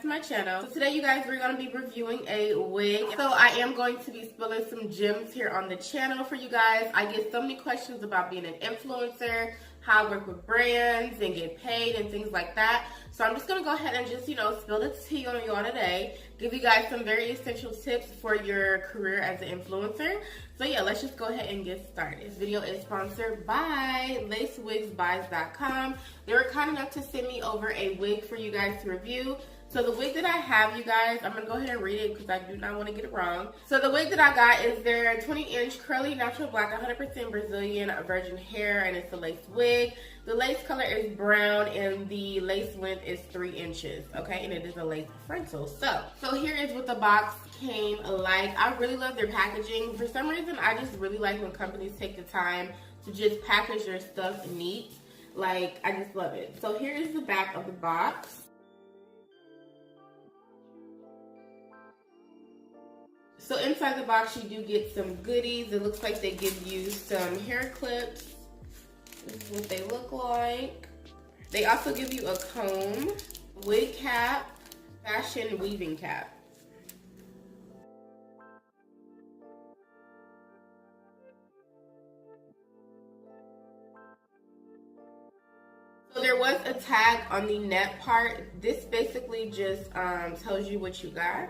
to my channel. So today, you guys, we're going to be reviewing a wig. So I am going to be spilling some gems here on the channel for you guys. I get so many questions about being an influencer, how I work with brands and get paid and things like that. So I'm just going to go ahead and just, spill the tea on y'all today. Give you guys some very essential tips for your career as an influencer. So yeah, let's just go ahead and get started. This video is sponsored by LaceWigsBuy.com. They were kind enough to send me over a wig for you guys to review. So the wig that I have, you guys, I'm going to go ahead and read it because I do not want to get it wrong. So the wig that I got is their 20-inch curly natural black 100% Brazilian virgin hair, and it's a lace wig. The lace color is brown and the lace length is 3 inches, okay? And it is a lace frontal. So here is what the box came like. I really love their packaging. For some reason, I just really like when companies take the time to just package their stuff neat. Like, I just love it. So here is the back of the box. So inside the box, you do get some goodies. It looks like they give you some hair clips. This is what they look like. They also give you a comb, wig cap, fashion weaving cap. So there was a tag on the net part. This basically just tells you what you got.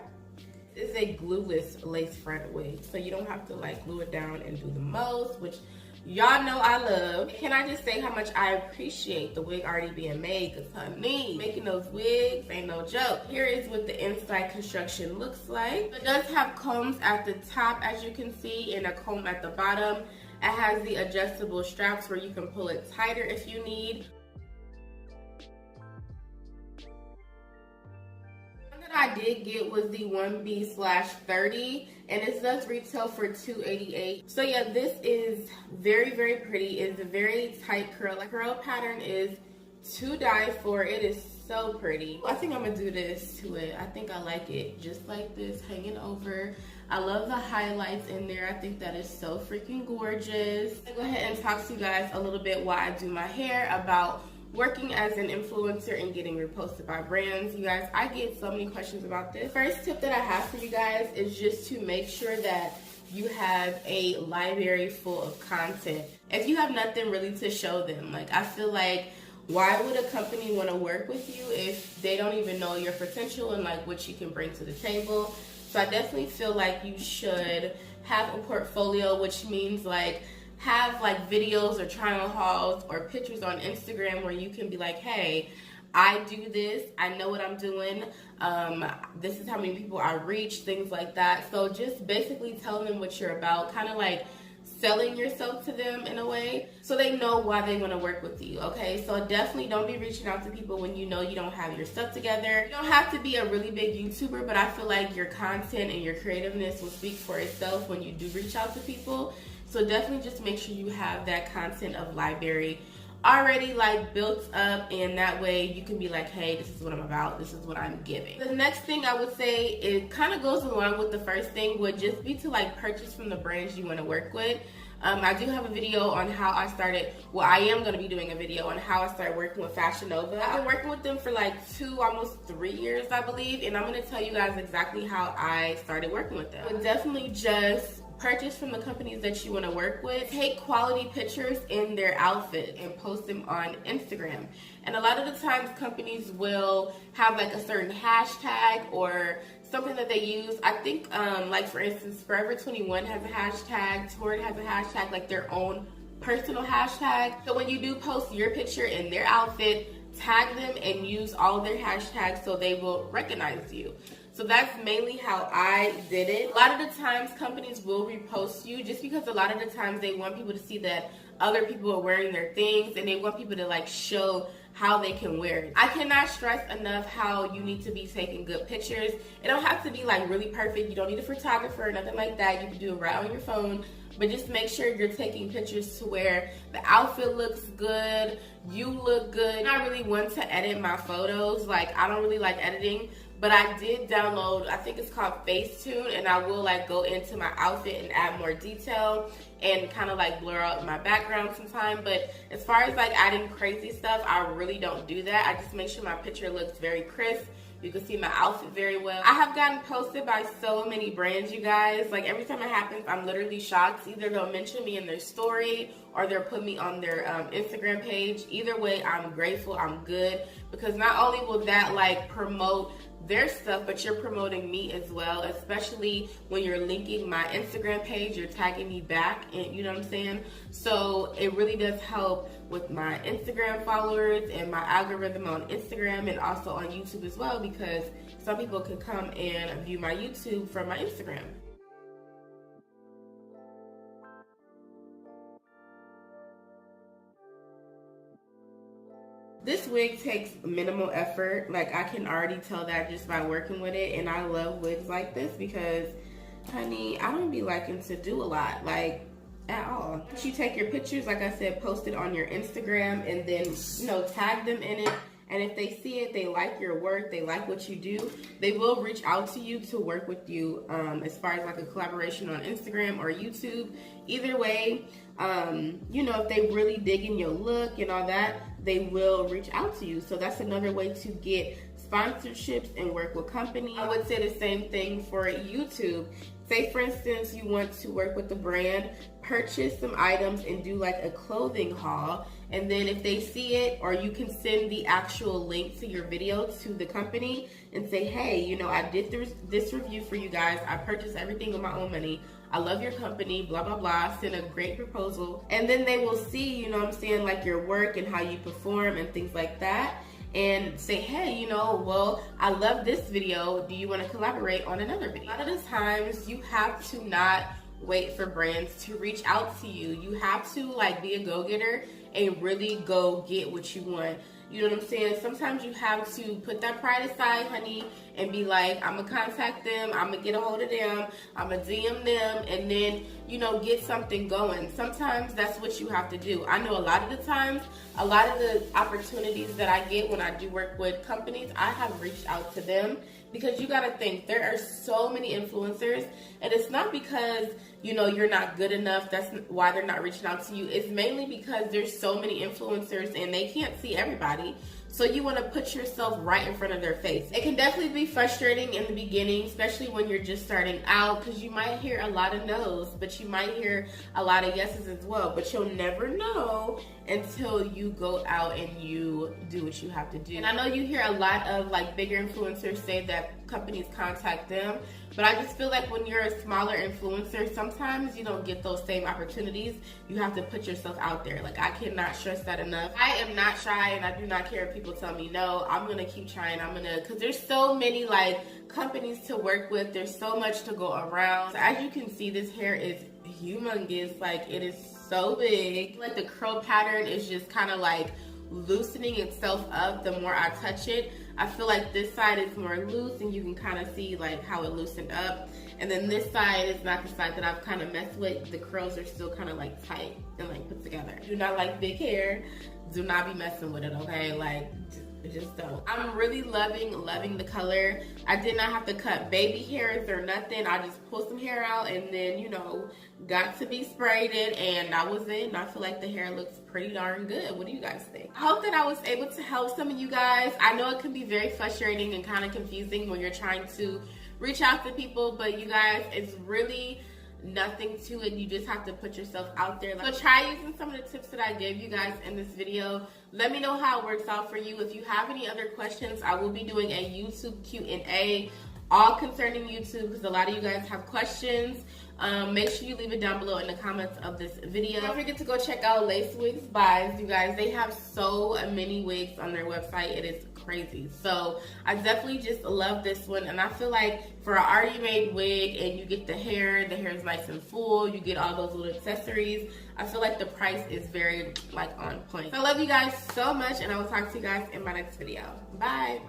This is a glueless lace front wig, so you don't have to like glue it down and do the most, which y'all know I love. Can I just say how much I appreciate the wig already being made? Because honey, making those wigs ain't no joke. Here is what the inside construction looks like. It does have combs at the top, as you can see, and a comb at the bottom. It has the adjustable straps where you can pull it tighter if you need. I did get was the 1B/30, and it does retail for $288. So yeah, this is very, very pretty. It's a very tight curl. The curl pattern is to die for. It is so pretty. I think I'm gonna do this to it. I think I like it just like this, hanging over. I love the highlights in there. I think that is so freaking gorgeous. I'll go ahead and talk to you guys a little bit why I do my hair, about working as an influencer and getting reposted by brands. You guys, I get so many questions about this. First tip that I have for you guys is just to make sure that you have a library full of content. If you have nothing really to show them, like, I feel like, why would a company want to work with you if they don't even know your potential and like what you can bring to the table? So I definitely feel like you should have a portfolio, which means like have like videos or trial hauls or pictures on Instagram where you can be like, hey, I do this, I know what I'm doing, this is how many people I reach, things like that. So just basically telling them what you're about, kind of like selling yourself to them in a way, so they know why they want to work with you, okay? So definitely don't be reaching out to people when you know you don't have your stuff together. You don't have to be a really big YouTuber, but I feel like your content and your creativeness will speak for itself when you do reach out to people. So definitely just make sure you have that content of library already like built up, and that way you can be like, hey, this is what I'm about, this is what I'm giving. The next thing I would say, it kind of goes along with the first thing, would just be to like purchase from the brands you want to work with. I do have a video on how I started, well, I am going to be doing a video on how I started working with Fashion Nova. I've been working with them for like almost 3 years, I believe, and I'm going to tell you guys exactly how I started working with them. I would definitely just purchase from the companies that you want to work with. Take quality pictures in their outfit and post them on Instagram. And a lot of the times companies will have like a certain hashtag or something that they use. I think like for instance, Forever 21 has a hashtag, Torrid has a hashtag, like their own personal hashtag. So when you do post your picture in their outfit, tag them and use all of their hashtags so they will recognize you. So that's mainly how I did it. A lot of the times companies will repost you just because a lot of the times they want people to see that other people are wearing their things, and they want people to like show how they can wear it. I cannot stress enough how you need to be taking good pictures. It don't have to be like really perfect. You don't need a photographer or nothing like that. You can do it right on your phone. But just make sure you're taking pictures to where the outfit looks good, you look good. I really want to edit my photos. Like, I don't really like editing, but I did download, I think it's called Facetune, and I will like go into my outfit and add more detail and kind of like blur out my background sometime. But as far as like adding crazy stuff, I really don't do that. I just make sure my picture looks very crisp, You can see my outfit very well. I have gotten posted by so many brands, you guys. Like every time it happens, I'm literally shocked. Either they'll mention me in their story or they'll put me on their Instagram page. Either way, I'm grateful, I'm good. Because not only will that like promote their stuff, but you're promoting me as well, especially when you're linking my Instagram page, you're tagging me back, and you know what I'm saying? So it really does help with my Instagram followers and my algorithm on Instagram and also on YouTube as well, because some people can come and view my YouTube from my Instagram. This wig takes minimal effort. Like I can already tell that just by working with it, and I love wigs like this because, honey, I don't be liking to do a lot, like at all. Once you take your pictures, like I said, post it on your Instagram and then, you know, tag them in it. And if they see it, they like your work, they like what you do, they will reach out to you to work with you as far as like a collaboration on Instagram or YouTube. Either way, you know, if they really dig in your look and all that, they will reach out to you. So that's another way to get sponsorships and work with companies. I would say the same thing for YouTube. Say for instance, you want to work with the brand, purchase some items and do like a clothing haul. And then if they see it, or you can send the actual link to your video to the company and say, hey, you know, I did this review for you guys. I purchased everything with my own money. I love your company, blah, blah, blah. Send a great proposal. And then they will see, you know what I'm saying, like your work and how you perform and things like that. And say, hey, you know, well, I love this video. Do you want to collaborate on another video? A lot of the times you have to not wait for brands to reach out to you. You have to like be a go-getter and really go get what you want. You know what I'm saying? Sometimes you have to put that pride aside, honey, and be like, I'm gonna contact them, I'm gonna get a hold of them, I'm gonna DM them, and then, you know, get something going. Sometimes that's what you have to do. I know a lot of the times, a lot of the opportunities that I get when I do work with companies, I have reached out to them, because you gotta think, there are so many influencers, and it's not because, you know, you're not good enough, that's why they're not reaching out to you. It's mainly because there's so many influencers and they can't see everybody. So you want to put yourself right in front of their face. It can definitely be frustrating in the beginning, especially when you're just starting out, because you might hear a lot of no's, but you might hear a lot of yeses as well. But you'll never know until you go out and you do what you have to do. And I know you hear a lot of like bigger influencers say that companies contact them, but I just feel like when you're a smaller influencer, sometimes you don't get those same opportunities. You have to put yourself out there. Like, I cannot stress that enough. I am not shy, and I do not care if people tell me no. I'm gonna keep trying. Because there's so many like companies to work with. There's so much to go around. So as you can see, this hair is humongous. Like, it is so big. Like, the curl pattern is just kind of like loosening itself up the more I touch it. I feel like this side is more loose, and you can kind of see like how it loosened up. And then this side is not the side that I've kind of messed with. The curls are still kind of like tight and like put together. Do not like big hair. Do not be messing with it, okay? Like, just don't. I'm really loving the color. I did not have to cut baby hairs or nothing. I just pulled some hair out and then, you know, got to be sprayed it, and that was it. And I feel like the hair looks pretty darn good. What do you guys think? I hope that I was able to help some of you guys. I know it can be very frustrating and kind of confusing when you're trying to reach out to people, but you guys, it's really nothing to it. You just have to put yourself out there. So try using some of the tips that I gave you guys in this video. Let me know how it works out for you. If you have any other questions, I will be doing a YouTube Q&A, all concerning YouTube, because a lot of you guys have questions. Make sure you leave it down below in the comments of this video. Don't forget to go check out Lace Wigs Buys. You guys, they have so many wigs on their website. It is crazy. So I definitely just love this one, and I feel like for an already made wig, and you get the hair is nice and full, you get all those little accessories, I feel like the price is very like on point. So I love you guys so much, and I will talk to you guys in my next video. Bye.